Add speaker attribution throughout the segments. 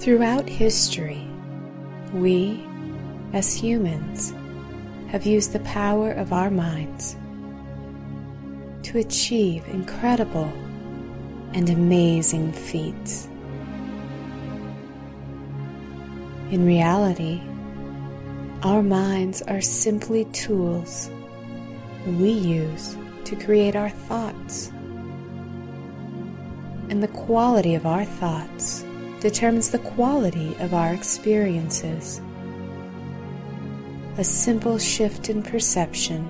Speaker 1: Throughout history, we, as humans, have used the power of our minds to achieve incredible and amazing feats. In reality, our minds are simply tools we use to create our thoughts. And the quality of our thoughts determines the quality of our experiences. A simple shift in perception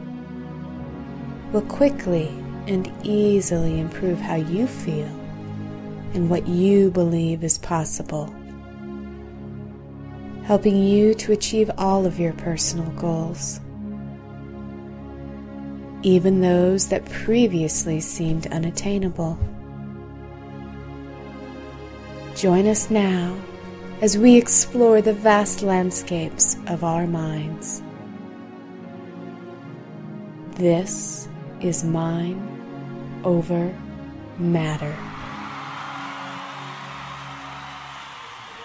Speaker 1: will quickly and easily improve how you feel and what you believe is possible, helping you to achieve all of your personal goals, even those that previously seemed unattainable. Join us now as we explore the vast landscapes of our minds. This is Mind Over Matter.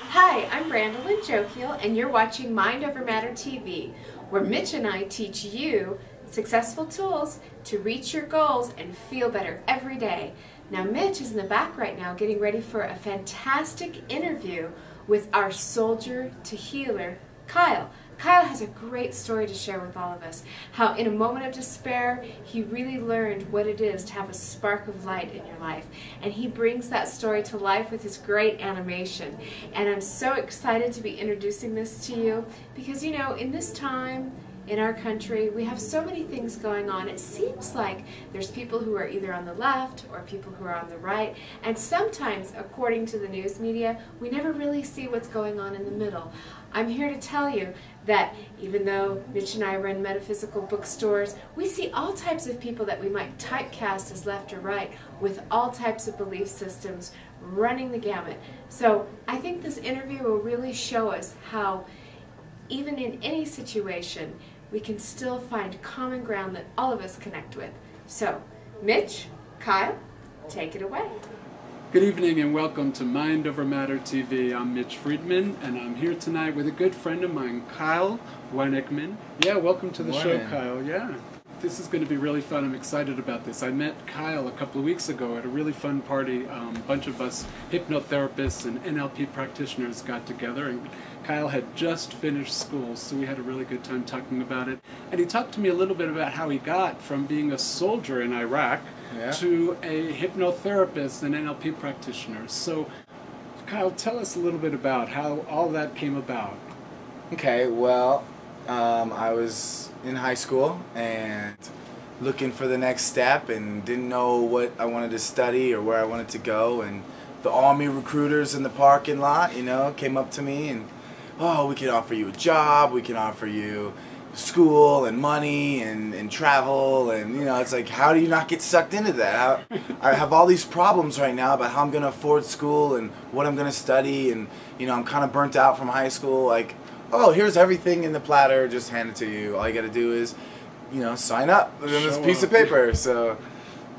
Speaker 2: Hi, I'm Brandelyn and Jokiel, and you're watching Mind Over Matter TV, where Mitch and I teach you successful tools to reach your goals and feel better every day. Now, Mitch is in the back right now getting ready for a fantastic interview with our soldier to healer, Kyle. Kyle has a great story to share with all of us, how in a moment of despair, he really learned what it is to have a spark of light in your life. And he brings that story to life with his great animation. And I'm so excited to be introducing this to you because, you know, in this time, in our country, we have so many things going on. It seems like there's people who are either on the left or people who are on the right, and sometimes, according to the news media, we never really see what's going on in the middle. I'm here to tell you that even though Mitch and I run metaphysical bookstores, we see all types of people that we might typecast as left or right with all types of belief systems running the gamut. So I think this interview will really show us how even in any situation, we can still find common ground that all of us connect with. So, Mitch, Kyle, take it away.
Speaker 3: Good evening and welcome to Mind Over Matter TV. I'm Mitch Friedman and I'm here tonight with a good friend of mine, Kyle Wannigman. Yeah, welcome to the show, Kyle. Yeah. This is going to be really fun. I'm excited about this. I met Kyle a couple of weeks ago at a really fun party. A bunch of us hypnotherapists and NLP practitioners got together, and Kyle had just finished school, so we had a really good time talking about it. And he talked to me a little bit about how he got from being a soldier in Iraq to a hypnotherapist and NLP practitioner. So, Kyle, tell us a little bit about how all that came about.
Speaker 4: Okay, well, I was in high school and looking for the next step and didn't know what I wanted to study or where I wanted to go, and the Army recruiters in the parking lot, you know, came up to me and, oh, we can offer you a job, we can offer you school and money and travel, and, you know, it's like, how do you not get sucked into that? I have all these problems right now about how I'm going to afford school and what I'm going to study, and, you know, I'm kind of burnt out from high school. Like, oh, here's everything in the platter, just hand it to you. All you got to do is, you know, sign up on this piece of paper. So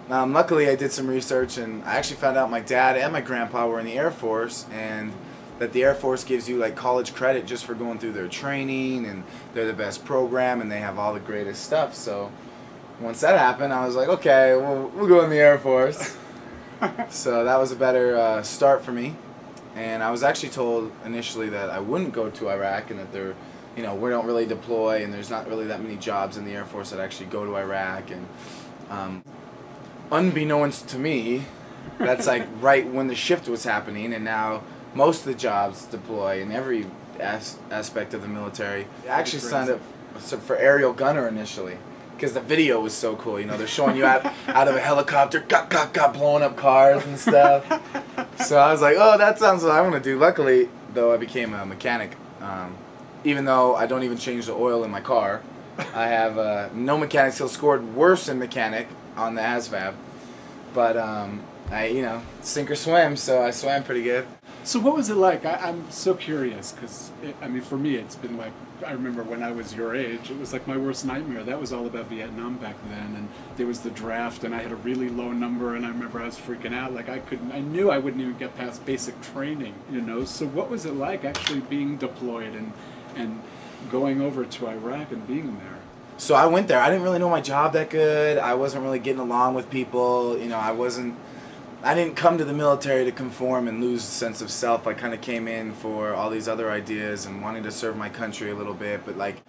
Speaker 4: luckily I did some research, and I actually found out my dad and my grandpa were in the Air Force, and that the Air Force gives you like college credit just for going through their training, and they're the best program and they have all the greatest stuff. So once that happened, I was like, okay, we'll go in the Air Force. So that was a better start for me. And I was actually told initially that I wouldn't go to Iraq, and that there, you know, we don't really deploy, and there's not really that many jobs in the Air Force that actually go to Iraq. And unbeknownst to me, that's like right when the shift was happening, and now most of the jobs deploy in every aspect of the military. I actually signed up for aerial gunner initially, because the video was so cool. You know, they're showing you out of a helicopter, blowing up cars and stuff. So I was like, oh, that sounds what I want to do. Luckily, though, I became a mechanic. Even though I don't even change the oil in my car, I have no mechanic skills, scored worse in mechanic on the ASVAB. But I, you know, sink or swim, so I swam pretty good.
Speaker 3: So what was it like? I'm so curious because, I mean, for me, it's been like, I remember when I was your age, it was like my worst nightmare. That was all about Vietnam back then, and there was the draft, and I had a really low number, and I remember I was freaking out. Like I knew I wouldn't even get past basic training, you know? So what was it like actually being deployed and going over to Iraq and being there?
Speaker 4: So I went there. I didn't really know my job that good. I wasn't really getting along with people. You know, I didn't come to the military to conform and lose sense of self. I kind of came in for all these other ideas and wanting to serve my country a little bit. But like,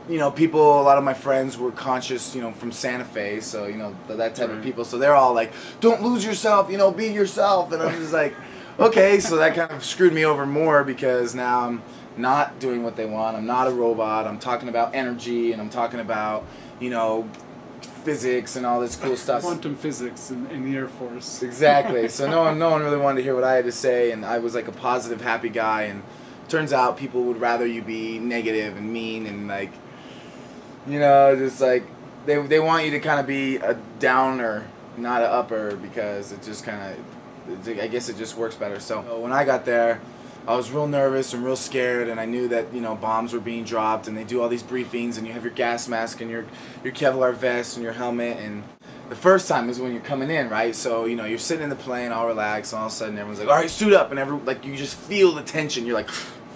Speaker 4: you know, people, a lot of my friends were conscious, you know, from Santa Fe. So, you know, that type of people. So they're all like, don't lose yourself, you know, be yourself. And I'm just like, okay. So that kind of screwed me over more because now I'm not doing what they want. I'm not a robot. I'm talking about energy and I'm talking about, you know, physics and all this cool stuff.
Speaker 3: Quantum physics in the Air Force.
Speaker 4: Exactly. So no one really wanted to hear what I had to say, and I was like a positive, happy guy. And turns out people would rather you be negative and mean and like, you know, just like they want you to kind of be a downer, not an upper, because it just kind of, I guess it just works better. So when I got there, I was real nervous and real scared, and I knew that, you know, bombs were being dropped, and they do all these briefings, and you have your gas mask and your Kevlar vest and your helmet, and the first time is when you're coming in, right? So, you know, you're sitting in the plane all relaxed, and all of a sudden everyone's like, all right, suit up, and like you just feel the tension. You're like,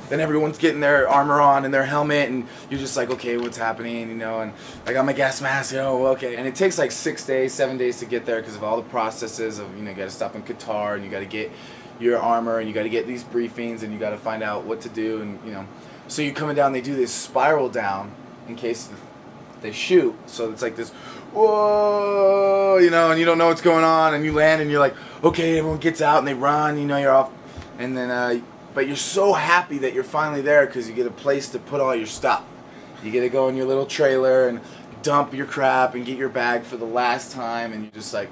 Speaker 4: then everyone's getting their armor on and their helmet, and you're just like, okay, what's happening, you know, and I got my gas mask, you know, okay. And it takes like 6 days, 7 days to get there because of all the processes of, you know, you got to stop in Qatar, and you got to get your armor, and you got to get these briefings, and you got to find out what to do, and you know, so you're coming down. They do this spiral down in case they shoot. So it's like this, whoa, you know, and you don't know what's going on, and you land, and you're like, okay, everyone gets out, and they run, you know, you're off, and then but you're so happy that you're finally there because you get a place to put all your stuff. You get to go in your little trailer and dump your crap and get your bag for the last time, and you're just like,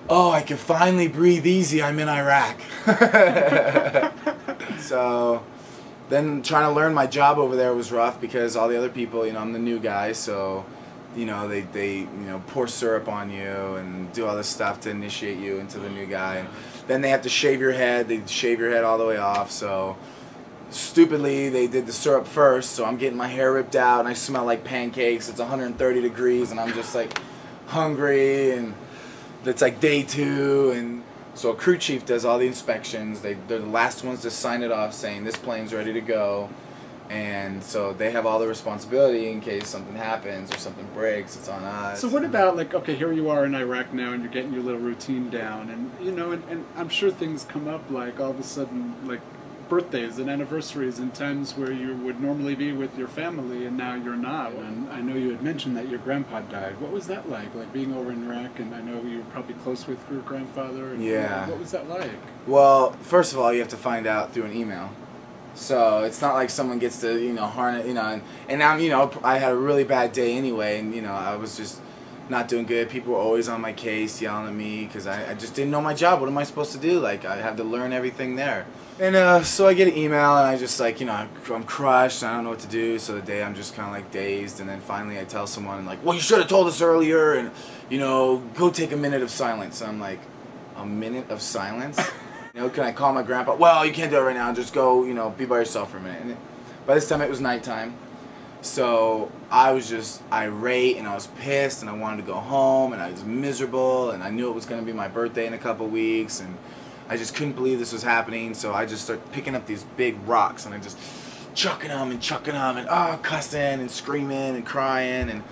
Speaker 4: oh, I can finally breathe easy, I'm in Iraq. So then trying to learn my job over there was rough because all the other people, you know, I'm the new guy, so, you know, they you know, pour syrup on you and do all this stuff to initiate you into the new guy. And then they have to shave your head. They shave your head all the way off, so stupidly they did the syrup first, so I'm getting my hair ripped out and I smell like pancakes. It's 130 degrees and I'm just like hungry, and it's like day 2, and so a crew chief does all the inspections. They're the last ones to sign it off saying this plane's ready to go, and so they have all the responsibility in case something happens or something breaks. It's on us.
Speaker 3: So what about, like, okay, here you are in Iraq now and you're getting your little routine down, and you know, and I'm sure things come up, like all of a sudden, like birthdays and anniversaries and times where you would normally be with your family and now you're not. And I know you had mentioned that your grandpa died. What was that like being over in Iraq? And I know you were probably close with your grandfather. And
Speaker 4: yeah.
Speaker 3: What was that like?
Speaker 4: Well, first of all, you have to find out through an email. So it's not like someone gets to, you know, harness, you know, and I'm, you know, I had a really bad day anyway, and, you know, I was just not doing good. People were always on my case, yelling at me, because I just didn't know my job. What am I supposed to do? Like, I had to learn everything there. And so I get an email, and I just, like, you know, I'm crushed, I don't know what to do, so the day I'm just kind of, like, dazed, and then finally I tell someone, like, well, you should have told us earlier, and, you know, go take a minute of silence. And I'm like, a minute of silence? You know, can I call my grandpa? Well, you can't do it right now, just go, you know, be by yourself for a minute. And by this time it was nighttime. So I was just irate, and I was pissed, and I wanted to go home, and I was miserable, and I knew it was going to be my birthday in a couple weeks, and I just couldn't believe this was happening. So I just started picking up these big rocks, and I just chucking them, and cussing and screaming and crying,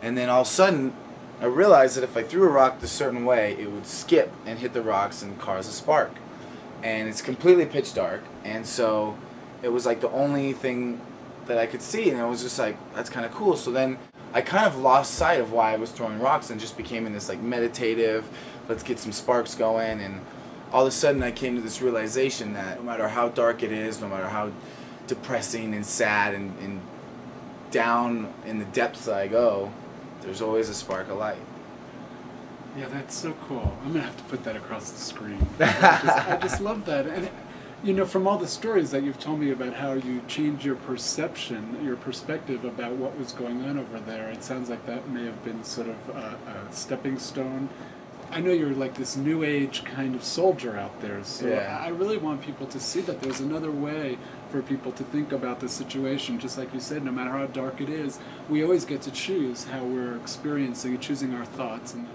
Speaker 4: and then all of a sudden I realized that if I threw a rock a certain way, it would skip and hit the rocks and cause a spark. And it's completely pitch dark, and so it was like the only thing that I could see, and I was just like, that's kind of cool. So then I kind of lost sight of why I was throwing rocks and just became in this like meditative, let's get some sparks going. And all of a sudden I came to this realization that no matter how dark it is, no matter how depressing and sad and down in the depths I go, there's always a spark of light.
Speaker 3: Yeah, that's so cool. I'm going to have to put that across the screen. I just love that. And, you know, from all the stories that you've told me about how you changed your perception, your perspective about what was going on over there, it sounds like that may have been sort of a stepping stone I know you're like this new age kind of soldier out there, so
Speaker 4: Yeah.
Speaker 3: I really want people to see that there's another way for people to think about the situation. Just like you said, no matter how dark it is, we always get to choose how we're experiencing and choosing our thoughts, and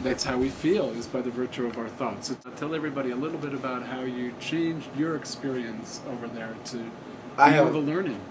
Speaker 3: that's how we feel, is by the virtue of our thoughts. So tell everybody a little bit about how you changed your experience over there to be more of a learning.